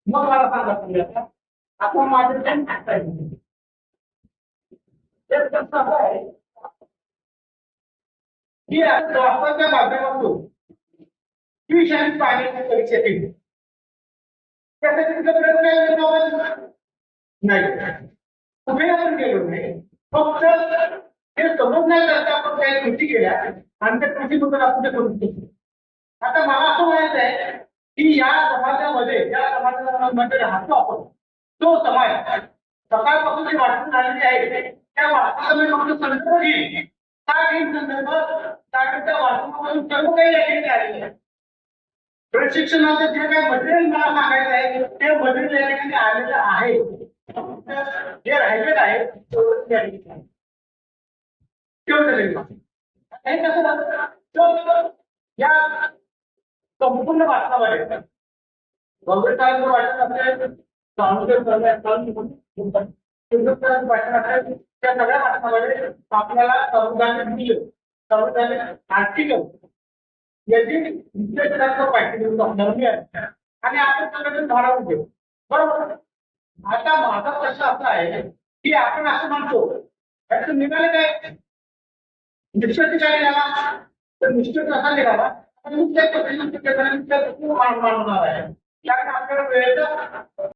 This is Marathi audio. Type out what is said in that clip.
मग मला सांगा तुम्ही आता माझं टाइम कसं आहे की वाचताच्या माध्यमातून ट्युशन आणि पाण्याची परीक्षा केली त्यासाठी तुझा प्रयत्न नाही कुठे आपण गेलो नाही फक्त हे समज नाही करता आपण काही कृती केल्या आणि त्या कृतीबद्दल आपण ते करू शकतो. आता मला असं म्हणायचं आहे की या समाजामध्ये या समाजामध्ये राहतो आपण तो समाज सकाळपासून जी वाटून झालेली आहे त्या वाचनाचा मी फक्त संदर्भ घेईन का घेईन संदर्भ कारण त्या वाचनामधून सर्व काही या ठिकाणी आलेले आहे. प्रशिक्षणाचं जे काही मटेरियल मला सांगायचं आहे ते मटेरियल या ठिकाणी आलेलं आहे जे राहिलेलं आहे हे कसं झालं या संपूर्ण वाचनामध्ये काँग्रेस वाटत असेल वाचन असेल त्या सगळ्या वाचनामध्ये आपल्याला संविधान दिलं संविधान आर्टिकल याची विश्लेषणात्मक माहिती आणि आपण सगळं धारावून घेऊ बरोबर. आता माझा प्रश्न असा आहे की आपण असं म्हणतो त्याचं निघालं काय निश्चित काय निघाला तर निश्चित कसा निघाला मानणार आहे कारण आपल्याला वेळेचा